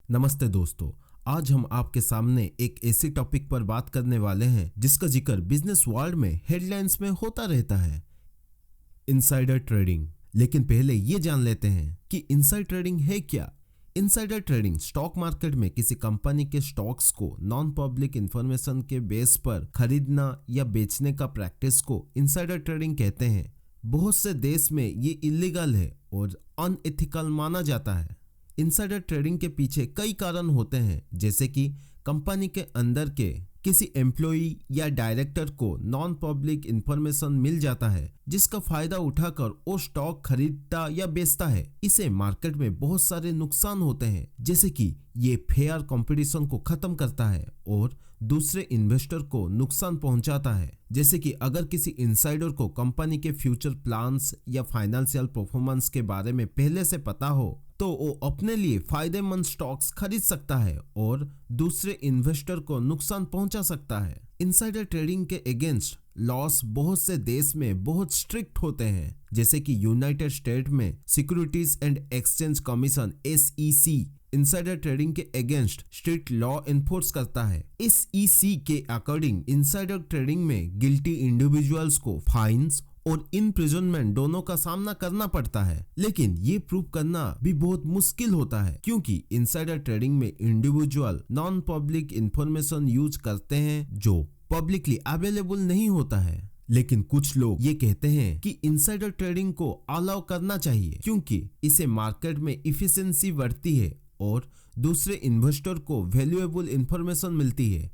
नमस्ते दोस्तों। आज हम आपके सामने एक ऐसी टॉपिक पर बात करने वाले हैं जिसका जिक्र बिजनेस वर्ल्ड में हेडलाइंस में होता रहता है, इनसाइडर ट्रेडिंग। लेकिन पहले ये जान लेते हैं कि इनसाइड ट्रेडिंग है क्या। इनसाइडर ट्रेडिंग स्टॉक मार्केट में किसी कंपनी के स्टॉक्स को नॉन पब्लिक इंफॉर्मेशन के बेस पर खरीदना या बेचने का प्रैक्टिस को इनसाइडर ट्रेडिंग कहते हैं। बहुत से देश में ये इलीगल है और अनएथिकल माना जाता है। इनसाइडर ट्रेडिंग के पीछे कई कारण होते हैं, जैसे कि कंपनी के अंदर के किसी एम्प्लॉई या डायरेक्टर को नॉन पब्लिक इंफॉर्मेशन मिल जाता है जिसका फायदा उठाकर वो स्टॉक खरीदता या बेचता है। इसे मार्केट में बहुत सारे नुकसान होते हैं, जैसे कि ये फेयर कंपटीशन को खत्म करता है और दूसरे इन्वेस्टर को नुकसान पहुंचाता है। जैसे कि अगर किसी इनसाइडर को कंपनी के फ्यूचर प्लान्स या फाइनेंशियल परफॉर्मेंस के बारे में पहले से पता हो तो वो अपने लिए फायदेमंद स्टॉक्स खरीद सकता है और दूसरे इन्वेस्टर को नुकसान पहुंचा सकता है। इनसाइडर ट्रेडिंग के अगेंस्ट लॉस बहुत से देश में बहुत स्ट्रिक्ट होते हैं, जैसे कि यूनाइटेड स्टेट में securities and exchange commission SEC insider trading के अगेंस्ट स्ट्रिक्ट लॉ एनफोर्स करता है। SEC के अकॉर्डिंग इनसाइडर ट्रेडिंग में गिल्टी इंडिविजुअल्स को फाइन्स और इम्प्रिजनमेंट दोनों का सामना करना पड़ता है। लेकिन ये प्रूव करना भी बहुत मुश्किल होता है, क्योंकि इनसाइडर ट्रेडिंग में individual non public information use करते हैं जो पब्लिकली अवेलेबल नहीं होता है। लेकिन कुछ लोग ये कहते हैं कि इनसाइडर ट्रेडिंग को अलाउ करना चाहिए, क्योंकि इसे मार्केट में इफिशिएंसी बढ़ती है और दूसरे इन्वेस्टर को वैल्यूएबल इंफॉर्मेशन मिलती है।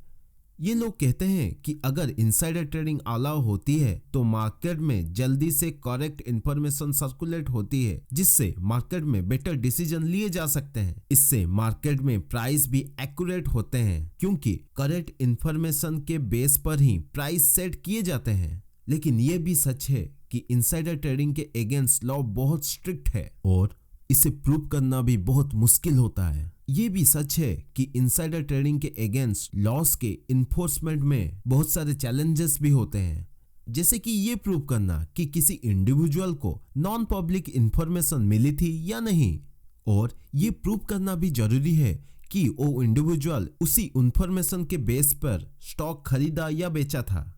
ये लोग कहते हैं कि अगर इनसाइडर ट्रेडिंग अलाउ होती है तो मार्केट में जल्दी से करेक्ट इंफॉर्मेशन सर्कुलेट होती है, जिससे मार्केट में बेटर डिसीजन लिए जा सकते हैं। इससे मार्केट में प्राइस भी एक्यूरेट होते हैं, क्योंकि करेक्ट इंफॉर्मेशन के बेस पर ही प्राइस सेट किए जाते हैं। लेकिन ये भी सच है कि इनसाइडर ट्रेडिंग के अगेंस्ट लॉ बहुत स्ट्रिक्ट है और इसे प्रूव करना भी बहुत मुश्किल होता है। ये भी सच है कि इनसाइडर ट्रेडिंग के अगेंस्ट लॉस के इन्फोर्समेंट में बहुत सारे चैलेंजेस भी होते हैं, जैसे कि ये प्रूव करना कि किसी इंडिविजुअल को नॉन पब्लिक इंफॉर्मेशन मिली थी या नहीं, और ये प्रूव करना भी जरूरी है कि वो इंडिविजुअल उसी इंफॉर्मेशन के बेस पर स्टॉक खरीदा या बेचा था।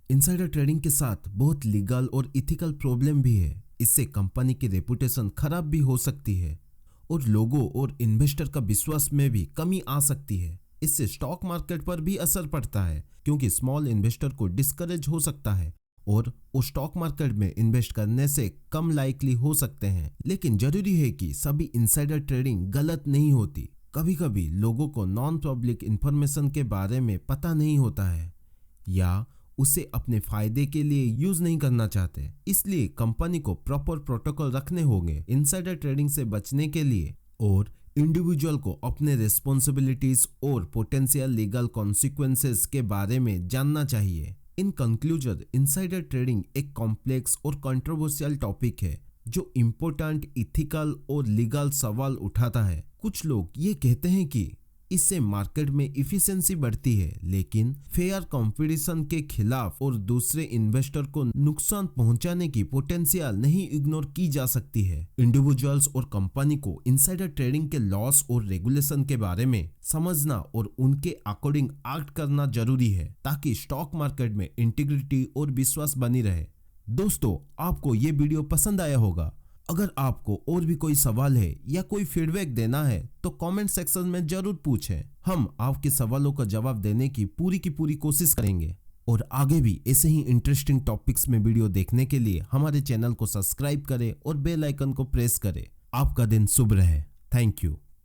इनसाइडर ट्रेडिंग के साथ बहुत लीगल और इथिकल प्रॉब्लम भी है। इससे कंपनी की रेपुटेशन खराब भी हो सकती है और लोगों और इन्वेस्टर का विश्वास में भी कमी आ सकती है। इससे स्टॉक मार्केट पर भी असर पड़ता है, क्योंकि स्मॉल इन्वेस्टर को डिस्करेज हो सकता है और वो स्टॉक मार्केट में इन्वेस्ट करने से कम लाइकली हो सकते हैं। लेकिन जरूरी है कि सभी इनसाइडर ट्रेडिंग गलत नहीं होती। कभी कभी लोगों को नॉन पब्लिक इंफॉर्मेशन के बारे में पता नहीं होता है या उसे अपने फायदे के लिए यूज नहीं करना चाहते, इसलिए कंपनी को प्रॉपर प्रोटोकॉल रखने होंगे इनसाइडर ट्रेडिंग से बचने के लिए, और इंडिविजुअल को अपने रिस्पॉन्सिबिलिटीज और पोटेंशियल लीगल कॉन्सिक्वेंसेस के बारे में जानना चाहिए। इन कंक्लूजन, इनसाइडर ट्रेडिंग एक कॉम्प्लेक्स और कंट्रोवर्शियल टॉपिक है जो इम्पोर्टेंट इथिकल और लीगल सवाल उठाता है। कुछ लोग ये कहते हैं कि इससे मार्केट में इफिशिएंसी बढ़ती है, लेकिन फेयर कंपटीशन के खिलाफ और दूसरे इन्वेस्टर को नुकसान पहुंचाने की पोटेंशियल नहीं इग्नोर की जा सकती है। इंडिविजुअल्स और कंपनी को इनसाइडर ट्रेडिंग के लॉस और रेगुलेशन के बारे में समझना और उनके अकॉर्डिंग एक्ट करना जरूरी है, ताकि स्टॉक मार्केट में इंटीग्रिटी और विश्वास बनी रहे। दोस्तों, आपको ये वीडियो पसंद आया होगा। अगर आपको और भी कोई सवाल है या कोई फीडबैक देना है तो कमेंट सेक्शन में जरूर पूछें। हम आपके सवालों का जवाब देने की पूरी कोशिश करेंगे। और आगे भी ऐसे ही इंटरेस्टिंग टॉपिक्स में वीडियो देखने के लिए हमारे चैनल को सब्सक्राइब करें और बेल आइकन को प्रेस करें। आपका दिन शुभ रहे। Thank you.